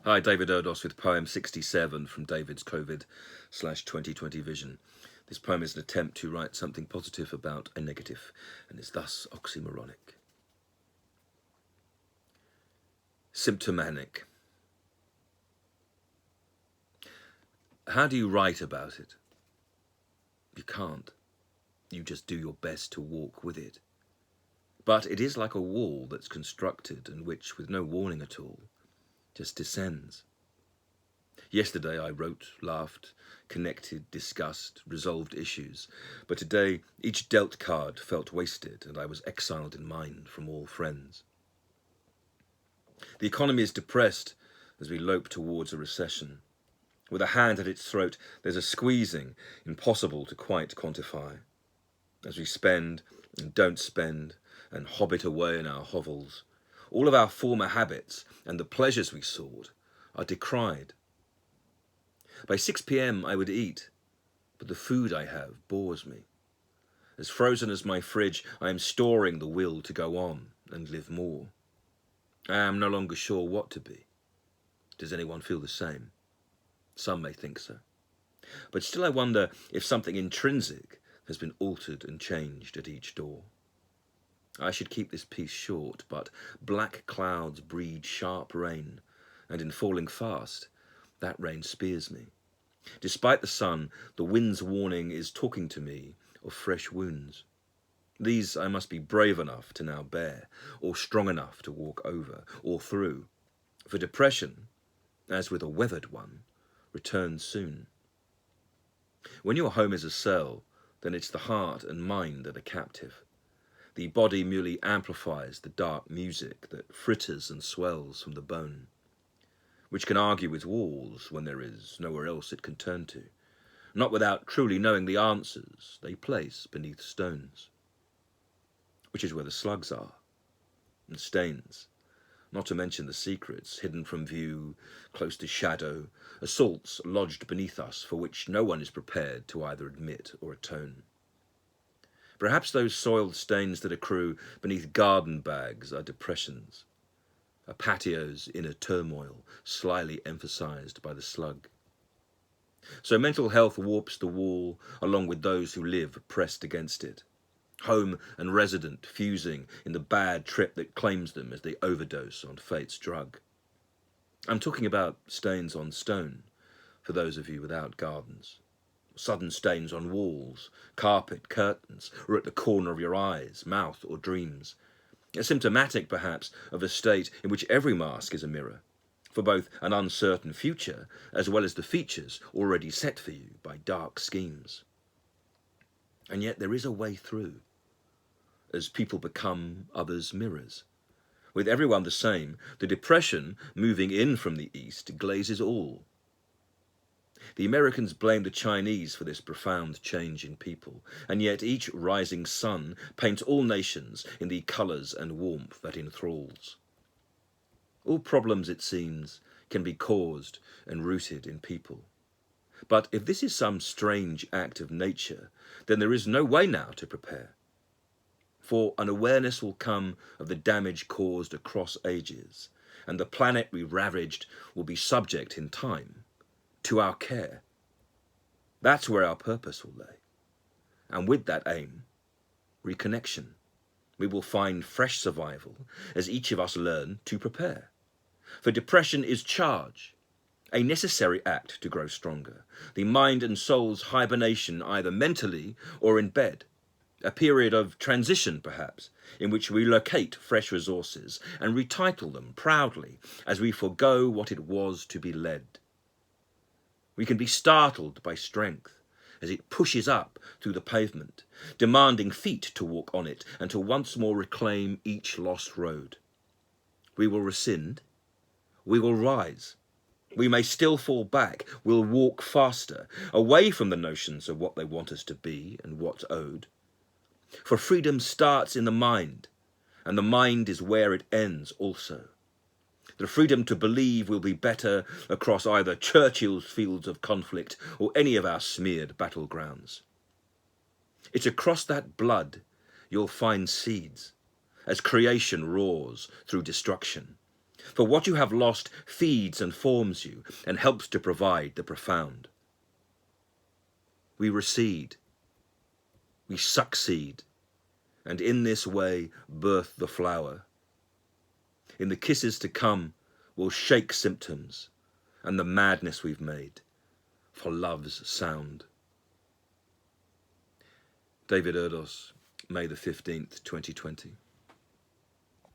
Hi, David Erdos with poem 67 from David's COVID/2020 vision. This poem is an attempt to write something positive about a negative, and is thus oxymoronic. Symptomanic. How do you write about it? You can't. You just do your best to walk with it. But it is like a wall that's constructed and which, with no warning at all, just descends. Yesterday I wrote, laughed, connected, discussed, resolved issues, but today each dealt card felt wasted and I was exiled in mind from all friends. The economy is depressed as we lope towards a recession. With a hand at its throat, there's a squeezing impossible to quite quantify. As we spend and don't spend and hobbit away in our hovels, all of our former habits and the pleasures we sought are decried. By 6 p.m. I would eat, but the food I have bores me. As frozen as my fridge, I am storing the will to go on and live more. I am no longer sure what to be. Does anyone feel the same? Some may think so. But still I wonder if something intrinsic has been altered and changed at each door. I should keep this piece short, but black clouds breed sharp rain, and in falling fast, that rain spears me. Despite the sun, the wind's warning is talking to me of fresh wounds. These I must be brave enough to now bear, or strong enough to walk over, or through. For depression, as with a weathered one, returns soon. When your home is a cell, then it's the heart and mind that are captive. The body merely amplifies the dark music that fritters and swells from the bone, which can argue with walls when there is nowhere else it can turn to, not without truly knowing the answers they place beneath stones, which is where the slugs are, and stains, not to mention the secrets hidden from view, close to shadow, assaults lodged beneath us for which no one is prepared to either admit or atone. Perhaps those soiled stains that accrue beneath garden bags are depressions, a patio's inner turmoil, slyly emphasized by the slug. So mental health warps the wall along with those who live pressed against it, home and resident fusing in the bad trip that claims them as they overdose on fate's drug. I'm talking about stains on stone, for those of you without gardens. Sudden stains on walls, carpet, curtains, or at the corner of your eyes, mouth, or dreams. Symptomatic, perhaps, of a state in which every mask is a mirror, for both an uncertain future as well as the features already set for you by dark schemes. And yet there is a way through, as people become others' mirrors. With everyone the same, the depression moving in from the east glazes all. The Americans blame the Chinese for this profound change in people, and yet each rising sun paints all nations in the colours and warmth that enthralls. All problems, it seems, can be caused and rooted in people. But if this is some strange act of nature, then there is no way now to prepare. For an awareness will come of the damage caused across ages, and the planet we ravaged will be subject in time to our care. That's where our purpose will lay. And with that aim, reconnection. We will find fresh survival as each of us learn to prepare. For depression is charge, a necessary act to grow stronger. The mind and soul's hibernation either mentally or in bed. A period of transition, perhaps, in which we locate fresh resources and retitle them proudly as we forego what it was to be led. We can be startled by strength as it pushes up through the pavement, demanding feet to walk on it and to once more reclaim each lost road. We will rescind, we will rise, we may still fall back, we'll walk faster, away from the notions of what they want us to be and what's owed. For freedom starts in the mind, and the mind is where it ends also. The freedom to believe will be better across either Churchill's fields of conflict or any of our smeared battlegrounds. It's across that blood you'll find seeds, as creation roars through destruction. For what you have lost feeds and forms you and helps to provide the profound. We recede, we succeed, and in this way birth the flower. In the kisses to come, we'll shake symptoms and the madness we've made for love's sound. David Erdos, May the 15th, 2020.